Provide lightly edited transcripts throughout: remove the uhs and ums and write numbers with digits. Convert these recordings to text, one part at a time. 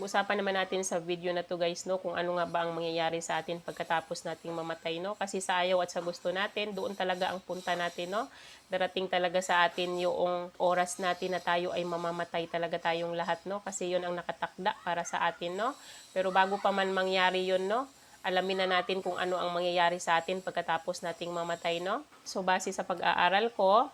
Pag-usapan naman natin sa video na to guys, no, kung ano nga ba ang mangyayari sa atin pagkatapos nating mamatay, no? Kasi sa ayaw at sa gusto natin, doon talaga ang punta natin, no? Darating talaga sa atin yung oras natin na tayo ay mamamatay talaga tayong lahat, no? Kasi yun ang nakatakda para sa atin, no? Pero bago pa man mangyari yun, no, alamin na natin kung ano ang mangyayari sa atin pagkatapos nating mamatay, no? So, base sa pag-aaral ko,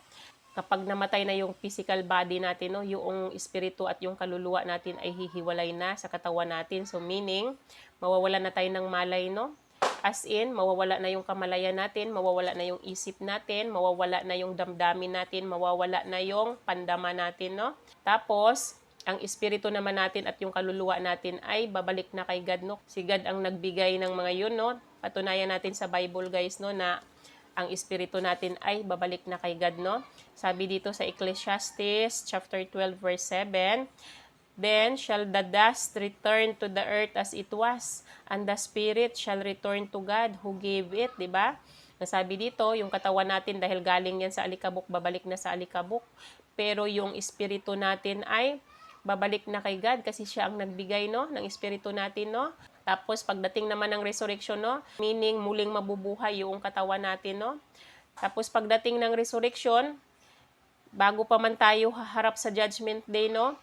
kapag namatay na yung physical body natin, no, yung espiritu at yung kaluluwa natin ay hihiwalay na sa katawan natin. So, meaning, mawawala na tayo ng malay, no? As in, mawawala na yung kamalayan natin, mawawala na yung isip natin, mawawala na yung damdamin natin, mawawala na yung pandama natin, no? Tapos, ang espiritu naman natin at yung kaluluwa natin ay babalik na kay God, no? Si God ang nagbigay ng mga yun, no? Patunayan natin sa Bible, guys, no, na ang espiritu natin ay babalik na kay God, no? Sabi dito sa Ecclesiastes chapter 12 verse 7, "Then shall the dust return to the earth as it was, and the spirit shall return to God who gave it," 'di ba? Nasabi dito, yung katawan natin dahil galing yan sa alikabok, babalik na sa alikabok. Pero yung espiritu natin ay babalik na kay God kasi siya ang nagbigay, no, ng espiritu natin, no? Tapos pagdating naman ng resurrection, no, meaning muling mabubuhay yung katawan natin, no? Tapos pagdating ng resurrection, bago pa man tayo haharap sa judgment day, no,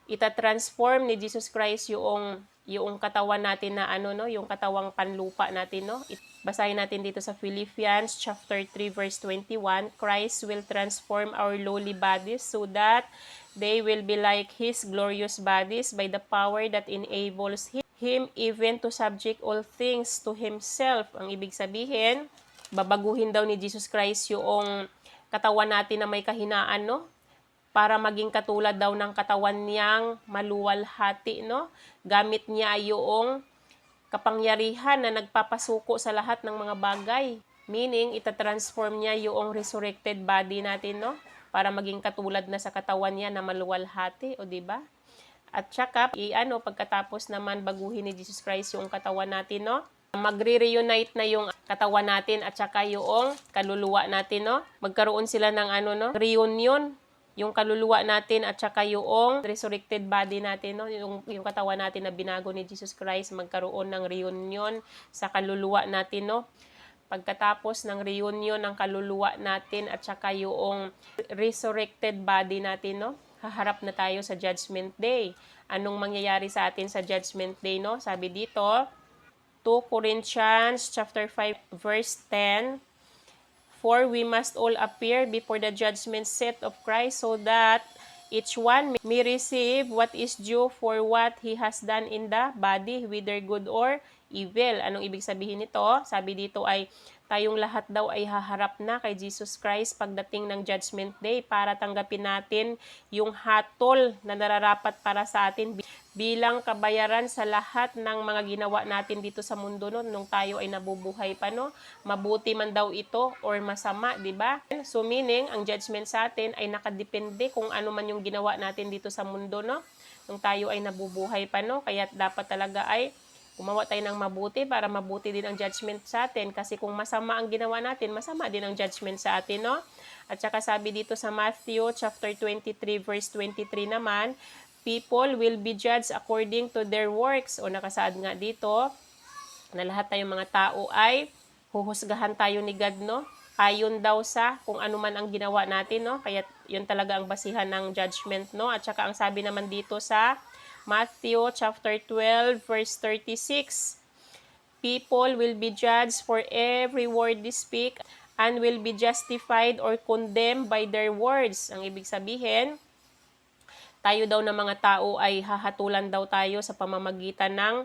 ita-transform ni Jesus Christ yung katawan natin na ano, no, yung katawang panlupa natin, no. Basahin natin dito sa Philippians chapter 3 verse 21, "Christ will transform our lowly bodies so that they will be like His glorious bodies by the power that enables Him even to subject all things to Himself." Ang ibig sabihin, babaguhin daw ni Jesus Christ yung katawan natin na may kahinaan, no? Para maging katulad daw ng katawan niyang maluwalhati, no? Gamit niya yung kapangyarihan na nagpapasuko sa lahat ng mga bagay. Meaning, itatransform niya yung resurrected body natin, no? Para maging katulad na sa katawan niya na maluwalhati, o di ba? At saka, pagkatapos naman baguhin ni Jesus Christ yung katawan natin, no? Magre-reunite na yung katawan natin at saka yung kaluluwa natin, no? Magkaroon sila ng reunion, yung kaluluwa natin at saka yung resurrected body natin, no? Yung katawan natin na binago ni Jesus Christ, magkaroon ng reunion sa kaluluwa natin, no? Pagkatapos ng reunion ng kaluluwa natin at saka yung resurrected body natin, no, haharap na tayo sa judgment day. Anong mangyayari sa atin sa judgment day, no? Sabi dito, 2 Corinthians chapter 5 verse 10, "For we must all appear before the judgment seat of Christ so that each one may receive what is due for what he has done in the body, whether good or evil." Anong ibig sabihin nito? Sabi dito ay tayong lahat daw ay haharap na kay Jesus Christ pagdating ng judgment day para tanggapin natin yung hatol na nararapat para sa atin bilang kabayaran sa lahat ng mga ginawa natin dito sa mundo noon nung tayo ay nabubuhay pa, no? Mabuti man daw ito or masama, di ba? So meaning, ang judgment sa atin ay nakadepende kung ano man yung ginawa natin dito sa mundo, no? Nung tayo ay nabubuhay pa, no? Kaya dapat talaga ay gumawa tayo ng mabuti para mabuti din ang judgment sa atin. Kasi kung masama ang ginawa natin, masama din ang judgment sa atin, no? At saka sabi dito sa Matthew chapter 23 verse 23 naman, "People will be judged according to their works." O nakasaad nga dito na lahat tayong mga tao ay huhusgahan tayo ni God, no? Ayon daw sa kung ano man ang ginawa natin, no? Kaya yun talaga ang basihan ng judgment, no? At saka ang sabi naman dito sa Matthew chapter 12 verse 36, "People will be judged for every word they speak and will be justified or condemned by their words." Ang ibig sabihin, tayo daw na mga tao ay hahatulan daw tayo sa pamamagitan ng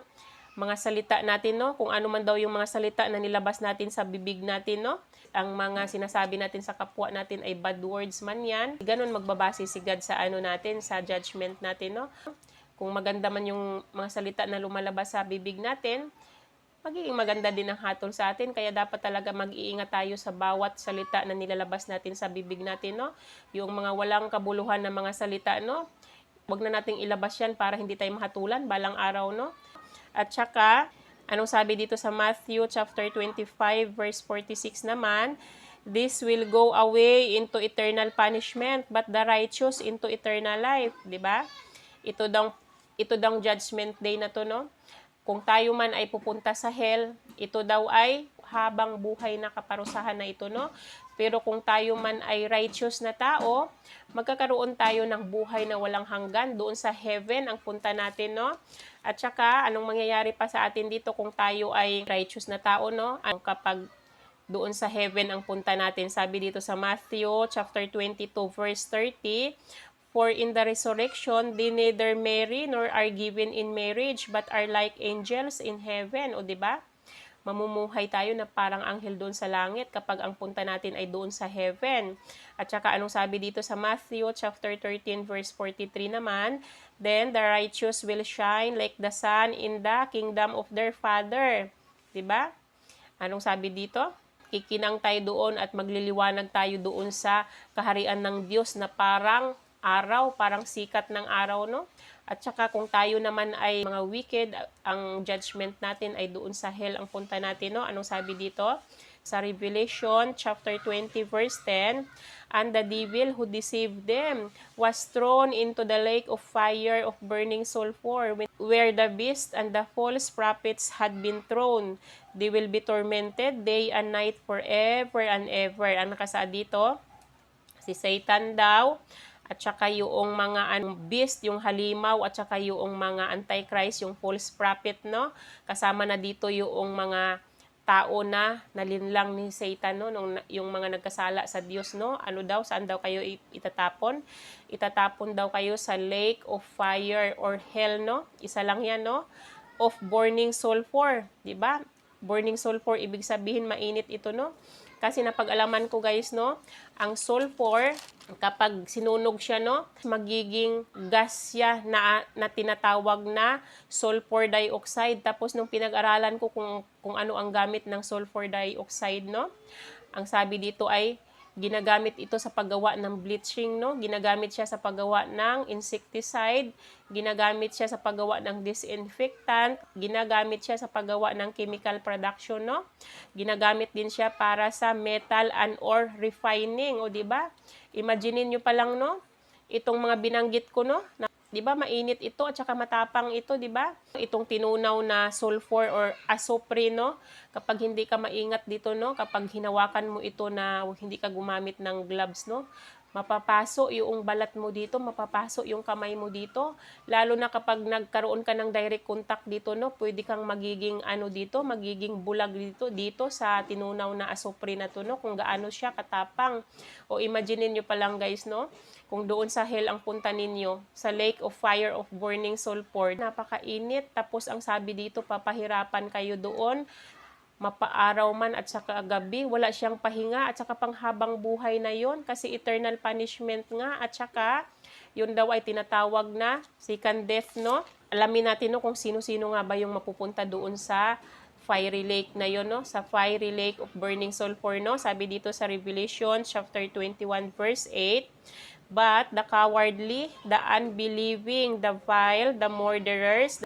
mga salita natin, no? Kung ano man daw yung mga salita na nilabas natin sa bibig natin, no? Ang mga sinasabi natin sa kapwa natin ay bad words man yan. Ganon magbabase si God sa natin, sa judgment natin, no? Kung maganda man yung mga salita na lumalabas sa bibig natin, magiging maganda din ang hatol sa atin. Kaya dapat talaga mag-iingat tayo sa bawat salita na nilalabas natin sa bibig natin, no? Yung mga walang kabuluhan na mga salita, no? Huwag na nating ilabas yan para hindi tayo mahatulan balang araw, no? At saka, anong sabi dito sa Matthew chapter 25 verse 46 naman, "This will go away into eternal punishment, but the righteous into eternal life." 'Di ba? ito daw judgment day na to, no? Kung tayo man ay pupunta sa hell, ito daw ay habang buhay na kaparusahan na ito, no? Pero kung tayo man ay righteous na tao, magkakaroon tayo ng buhay na walang hanggan doon sa heaven ang punta natin, no? At saka, anong mangyayari pa sa atin dito kung tayo ay righteous na tao, no? Kapag doon sa heaven ang punta natin. Sabi dito sa Matthew chapter 22 verse 30, "For in the resurrection, they neither marry nor are given in marriage, but are like angels in heaven." O, di ba? Mamumuhay tayo na parang anghel doon sa langit kapag ang punta natin ay doon sa heaven. At saka anong sabi dito sa Matthew chapter 13 verse 43 naman, "Then the righteous will shine like the sun in the kingdom of their Father." 'Di ba? Anong sabi dito? Kikinang tayo doon at magliliwanag tayo doon sa kaharian ng Diyos na parang araw, parang sikat ng araw, no? At saka kung tayo naman ay mga wicked, ang judgment natin ay doon sa hell ang punta natin, no? Anong sabi dito? Sa Revelation chapter 20 verse 10, "And the devil who deceived them was thrown into the lake of fire of burning sulfur, where the beast and the false prophets had been thrown. They will be tormented day and night forever and ever." Ang nakasaad dito, si Satan daw, at saka yung mga beast, yung halimaw, at saka yung mga antichrist, yung false prophet, no? Kasama na dito yung mga tao na nalinlang ni Satan, no? Yung mga nagkasala sa Diyos, no? Ano daw, saan daw kayo itatapon? Itatapon daw kayo sa lake of fire or hell, no? Isa lang yan, no? Of burning sulfur, di ba? Burning sulfur, ibig sabihin mainit ito, no? Kasi napag-alaman ko guys, no, ang sulfur, kapag sinunog siya, no, magiging gas siya na tinatawag na sulfur dioxide. Tapos nung pinag-aralan ko kung ano ang gamit ng sulfur dioxide, no, ang sabi dito ay ginagamit ito sa paggawa ng bleaching, no? Ginagamit siya sa paggawa ng insecticide, ginagamit siya sa paggawa ng disinfectant, ginagamit siya sa paggawa ng chemical production, no? Ginagamit din siya para sa metal and ore refining, o di ba? Imagine niyo pa lang, no? Itong mga binanggit ko, no? 'Di ba mainit ito at saka matapang ito, 'di ba? Itong tinunaw na sulfur or asopre, no? Kapag hindi ka maingat dito, no? Kapag hinawakan mo ito na hindi ka gumamit ng gloves, no? Mapapaso yung balat mo dito, mapapaso yung kamay mo dito. Lalo na kapag nagkaroon ka ng direct contact dito, no? Pwede kang magiging dito, magiging bulag dito sa tinunaw na asopre na to, no? Kung gaano siya katapang. O imagine niyo pa lang guys, no? Kung doon sa hell ang punta ninyo, sa lake of fire of burning sulfur, napakainit. Tapos ang sabi dito, papahirapan kayo doon, mapaaraw man at saka gabi, wala siyang pahinga at saka panghabang buhay na yon kasi eternal punishment nga at saka yun daw ay tinatawag na second death, no? Alamin natin, no, kung sino-sino nga ba yung mapupunta doon sa fiery lake na yon, no? Sa fiery lake of burning sulfur, no? Sabi dito sa Revelation chapter 21 verse 8, "But the cowardly, the unbelieving, the vile, the murderers,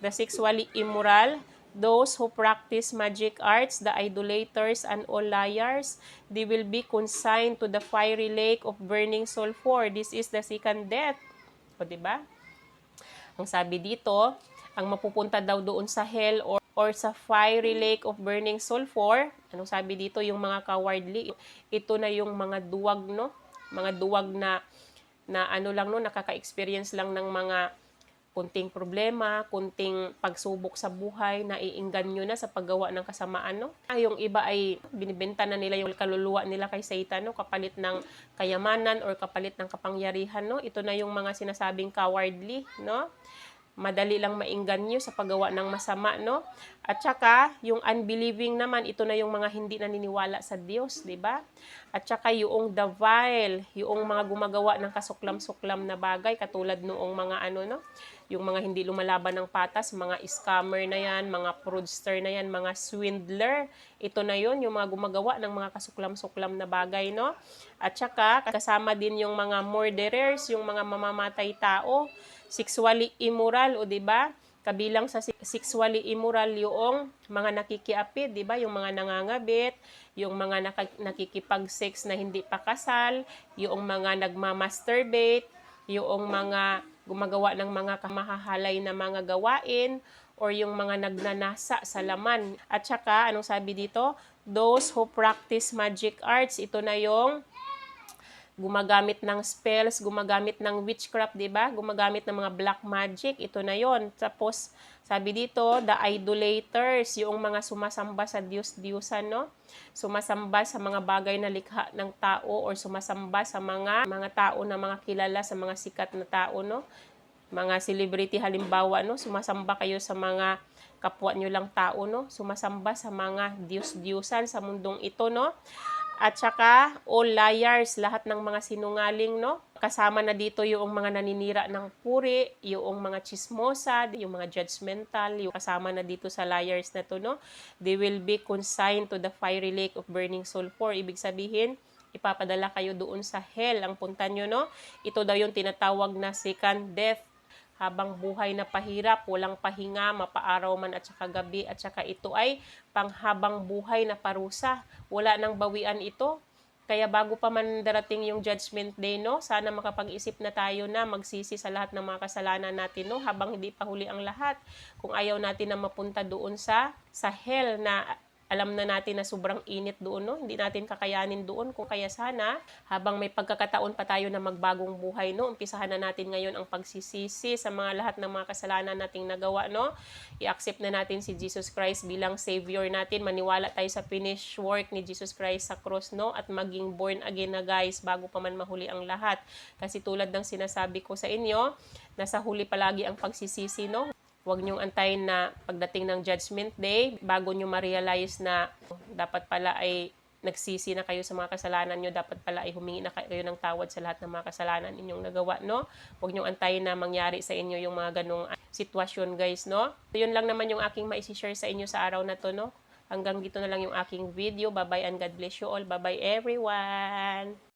the sexually immoral, those who practice magic arts, the idolaters, and all liars, they will be consigned to the fiery lake of burning sulfur. This is the second death." O, diba? Ang sabi dito, ang mapupunta daw doon sa hell or sa fiery lake of burning sulfur, anong sabi dito, yung mga cowardly, ito na yung mga duwag, no? Mga duwag na lang, no, nakaka-experience lang ng mga kunting problema, kunting pagsubok sa buhay, naiingganyo na sa paggawa ng kasamaan, no? Yung iba ay binibenta na nila yung kaluluwa nila kay Satan, no? Kapalit ng kayamanan or kapalit ng kapangyarihan, no? Ito na yung mga sinasabing cowardly, no? Madali lang maingganyo sa paggawa ng masama, no? At saka, yung unbelieving naman, ito na yung mga hindi naniniwala sa Diyos, di ba? At saka yung the vile, yung mga gumagawa ng kasuklam-suklam na bagay, katulad noong mga no? Yung mga hindi lumalaban ng patas, mga scammer na yan, mga fraudster na yan, mga swindler. Ito na yon, yung mga gumagawa ng mga kasuklam-suklam na bagay, no? At saka, kasama din yung mga murderers, yung mga mamamatay tao, sexually immoral, o di ba? Kabilang sa sexually immoral yung mga nakikiapid, di ba? Yung mga nangangabit, yung mga nakikipag-sex na hindi pa kasal, yung mga nagmamasturbate, yung mga gumagawa ng mga kamahahalay na mga gawain, or yung mga nagnanasa sa laman. At saka, anong sabi dito? Those who practice magic arts, ito na yung gumagamit ng spells, gumagamit ng witchcraft, 'di ba? Gumagamit ng mga black magic, ito na 'yon. Tapos sabi dito, the idolaters, yung mga sumasamba sa Diyos-Diyusan, no? Sumasamba sa mga bagay na likha ng tao, or sumasamba sa mga tao na mga kilala, sa mga sikat na tao, no? Mga celebrity halimbawa, no? Sumasamba kayo sa mga kapwa nyo lang tao, no? Sumasamba sa mga Diyos-Diyusan sa mundong ito, no? At saka, all liars, lahat ng mga sinungaling, no? Kasama na dito yung mga naninira ng puri, yung mga chismosa, yung mga judgmental, yung kasama na dito sa liars na to, no? They will be consigned to the fiery lake of burning sulfur. Ibig sabihin, ipapadala kayo doon sa hell ang punta nyo, no? Ito daw yung tinatawag na second death, habang buhay na pahirap, walang pahinga, mapaaraw man at saka gabi, at saka ito ay panghabang buhay na parusa. Wala nang bawian ito. Kaya bago pa man darating yung judgment day, no, sana makapag-isip na tayo na magsisi sa lahat ng mga kasalanan natin, no, habang hindi pa huli ang lahat. Kung ayaw natin na mapunta doon sa hell na alam na natin na sobrang init doon, no? Hindi natin kakayanin doon. Kung kaya sana, habang may pagkakataon pa tayo na magbagong buhay, no? Umpisahan na natin ngayon ang pagsisisi sa mga lahat ng mga kasalanan nating nagawa, no? I-accept na natin si Jesus Christ bilang Savior natin. Maniwala tayo sa finished work ni Jesus Christ sa cross, no? At maging born again na, guys, bago pa man mahuli ang lahat. Kasi tulad ng sinasabi ko sa inyo, nasa huli palagi ang pagsisisi, no? Huwag niyong antayin na pagdating ng judgment day, bago niyo ma-realize na dapat pala ay nagsisi na kayo sa mga kasalanan niyo, dapat pala ay humingi na kayo ng tawad sa lahat ng mga kasalanan inyong nagawa, no? Huwag niyong antayin na mangyari sa inyo yung mga ganong sitwasyon, guys, no? So, yun lang naman yung aking ma-share sa inyo sa araw na to, no? Hanggang dito na lang yung aking video. Bye-bye and God bless you all. Bye-bye everyone!